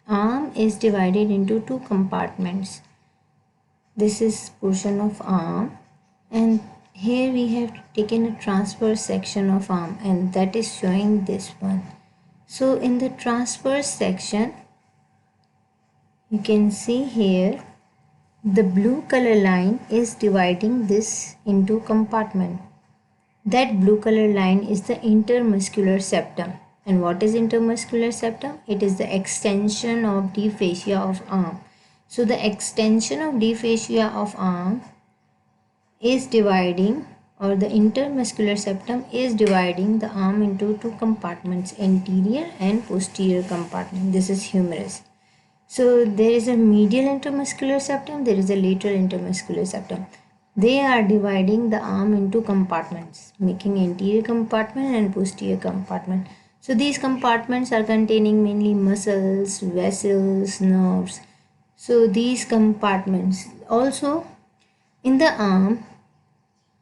arm is divided into two compartments. This is portion of arm, and here we have taken a transverse section of arm, and that is showing this one. So in the transverse section, you can see here the blue color line is dividing this into compartment. That blue color line is the intermuscular septum. And what is intermuscular septum? It is the extension of the fascia of arm. So the extension of the fascia of arm is dividing, or the intermuscular septum is dividing the arm into two compartments, anterior and posterior compartment. This is humerus. So there is a medial intermuscular septum, there is a lateral intermuscular septum. They are dividing the arm into compartments, making anterior compartment and posterior compartment. So these compartments are containing mainly muscles, vessels, nerves. So these compartments also in the arm,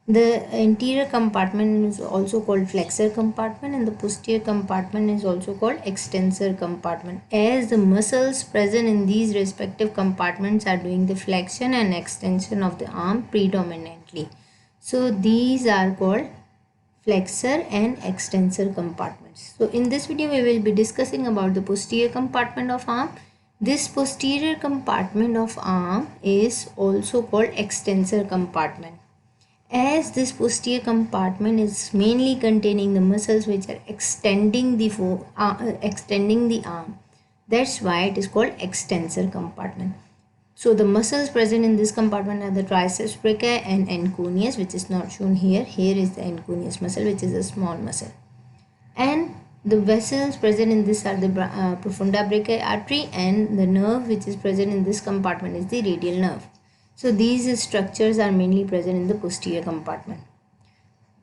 the anterior compartment is also called flexor compartment, and the posterior compartment is also called extensor compartment, as the muscles present in these respective compartments are doing the flexion and extension of the arm predominantly. So these are called flexor and extensor compartments. So in this video we will be discussing about the posterior compartment of arm. This posterior compartment of arm is also called extensor compartment, as this posterior compartment is mainly containing the muscles which are extending the arm. That's why it is called extensor compartment. So the muscles present in this compartment are the triceps brachii and anconeus, which is not shown here. Here is the anconeus muscle, which is a small muscle, and the vessels present in this are the profunda brachii artery, and the nerve which is present in this compartment is the radial nerve. So these structures are mainly present in the posterior compartment.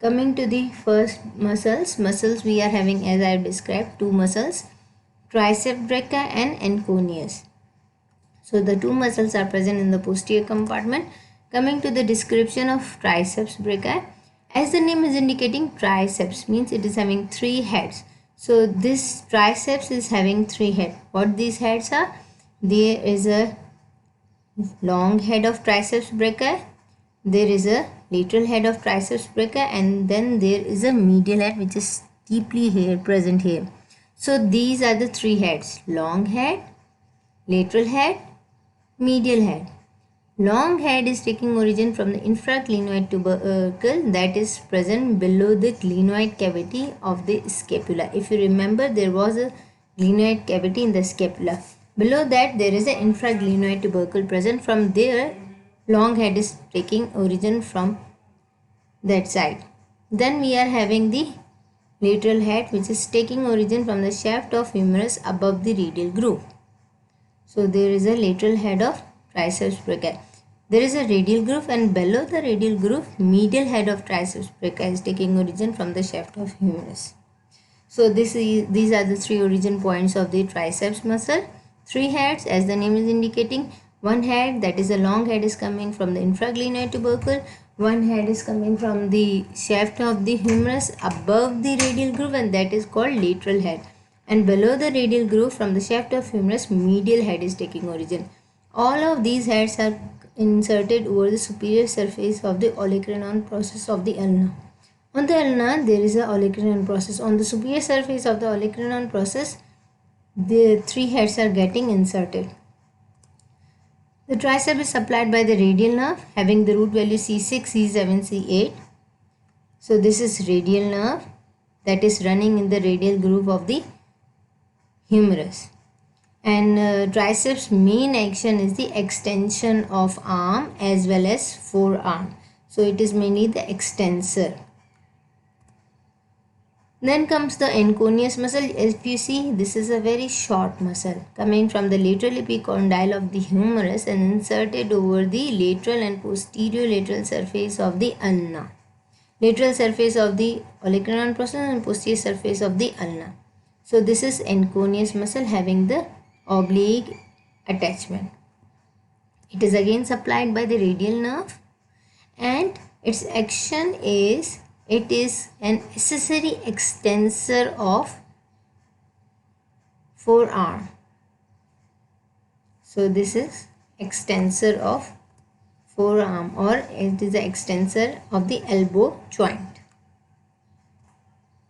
Coming to the first muscles we are having, as I have described, two muscles, triceps brachii and anconeus. So the two muscles are present in the posterior compartment. Coming to the description of triceps brachii, as the name is indicating, triceps means it is having three heads. So this triceps is having three heads. What these heads are? There is a long head of triceps brachii, there is a lateral head of triceps brachii, and then there is a medial head which is deeply here present here. So these are the three heads: long head, lateral head, medial head. Long head is taking origin from the infraclinoid tubercle that is present below the glenoid cavity of the scapula. If you remember, there was a glenoid cavity in the scapula. Below that there is an infraglenoid tubercle present. From there, long head is taking origin from that side. Then we are having the lateral head, which is taking origin from the shaft of humerus above the radial groove. So there is a lateral head of triceps brachii. There is a radial groove, and below the radial groove, medial head of triceps brachii is taking origin from the shaft of humerus. So these are the three origin points of the triceps muscle. Three heads, as the name is indicating. One head, that is a long head, is coming from the infraglenoid tubercle. One head is coming from the shaft of the humerus above the radial groove, and that is called lateral head. And below the radial groove, from the shaft of humerus, medial head is taking origin. All of these heads are inserted over the superior surface of the olecranon process of the ulna. On the ulna, there is a olecranon process. On the superior surface of the olecranon process, the three heads are getting inserted. The tricep is supplied by the radial nerve, having the root value C6, C7, C8. So this is radial nerve that is running in the radial groove of the humerus. And triceps main action is the extension of arm as well as forearm. So it is mainly the extensor. Then comes the anconeus muscle. If you see, this is a very short muscle coming from the lateral epicondyle of the humerus and inserted over the lateral and posterior lateral surface of the ulna. Lateral surface of the olecranon process and posterior surface of the ulna. So this is anconeus muscle having the oblique attachment. It is again supplied by the radial nerve, and its action is, it is an accessory extensor of forearm. So this is extensor of forearm, or it is the extensor of the elbow joint.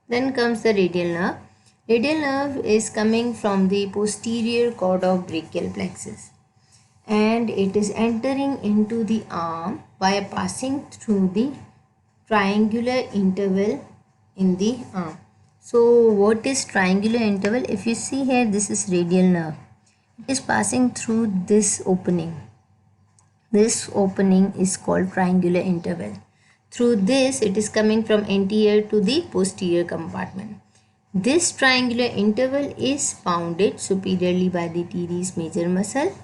Then comes the radial nerve. Radial nerve is coming from the posterior cord of brachial plexus, and it is entering into the arm by passing through the triangular interval in the arm. So what is triangular interval? If you see here, this is radial nerve. It is passing through this opening. This opening is called triangular interval. Through this, it is coming from anterior to the posterior compartment. This triangular interval is bounded superiorly by the teres major muscle,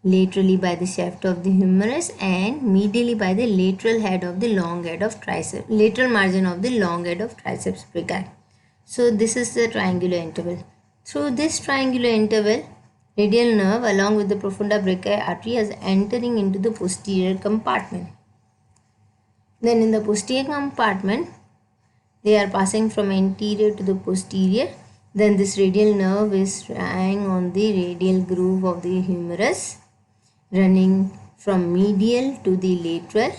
laterally by the shaft of the humerus, and medially by the lateral head of the long head of triceps, lateral margin of the long head of triceps brachii. So this is the triangular interval. Through this triangular interval, radial nerve along with the profunda brachii artery is entering into the posterior compartment. Then in the posterior compartment, they are passing from anterior to the posterior. Then this radial nerve is lying on the radial groove of the humerus, running from medial to the lateral,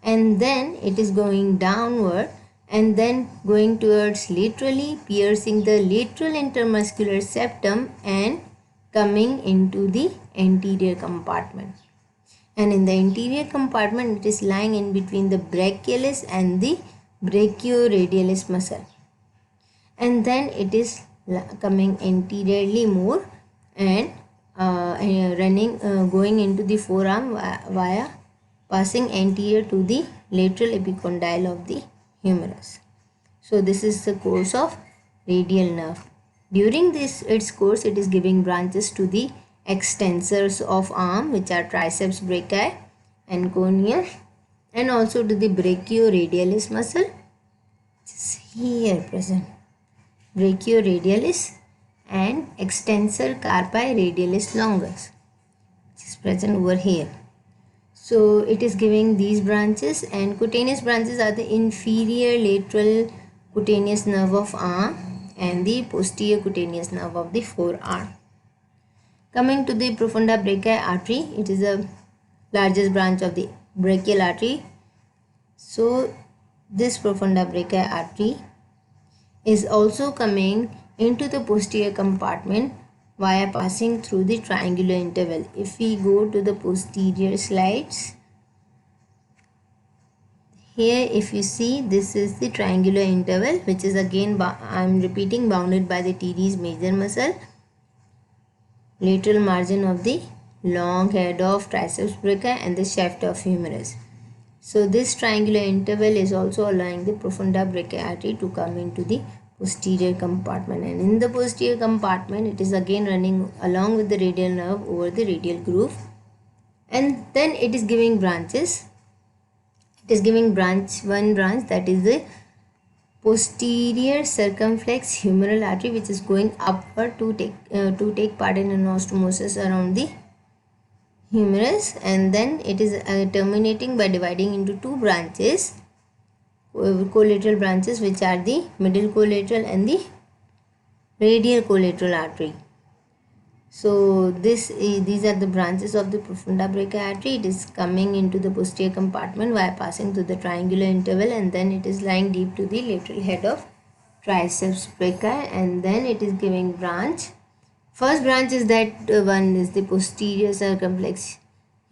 and then it is going downward and then going towards laterally, piercing the lateral intermuscular septum and coming into the anterior compartment. And in the anterior compartment, it is lying in between the brachialis and the brachioradialis muscle, and then it is coming anteriorly more and going into the forearm via passing anterior to the lateral epicondyle of the humerus. So this is the course of radial nerve. During its course, it is giving branches to the extensors of arm, which are triceps brachii and coneus, and also to the brachioradialis muscle, which is here present, brachioradialis, and extensor carpi radialis longus, which is present over here. So it is giving these branches, and cutaneous branches are the inferior lateral cutaneous nerve of arm and the posterior cutaneous nerve of the forearm. Coming to the profunda brachii artery, it is the largest branch of the brachial artery. So this profunda brachii artery is also coming into the posterior compartment via passing through the triangular interval. If we go to the posterior slides, here if you see, this is the triangular interval, which is again, I am repeating, bounded by the teres major muscle, lateral margin of the long head of triceps brachii, and the shaft of humerus. So this triangular interval is also allowing the profunda brachii artery to come into the posterior compartment, and in the posterior compartment, it is again running along with the radial nerve over the radial groove, and then it is giving branches. It is giving one branch, that is the posterior circumflex humeral artery, which is going upward to take part in anastomosis around the humerus, and then it is terminating by dividing into two branches, collateral branches, which are the middle collateral and the radial collateral artery. So these are the branches of the profunda brachii artery. It is coming into the posterior compartment via passing through the triangular interval, and then it is lying deep to the lateral head of triceps brachii, and then it is giving branch. First branch is that one is the posterior circumflex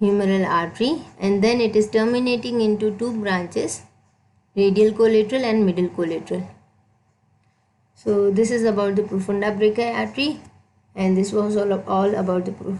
humeral artery, and then it is terminating into two branches, radial collateral and middle collateral. So this is about the profunda brachii artery, and this was all about the posterior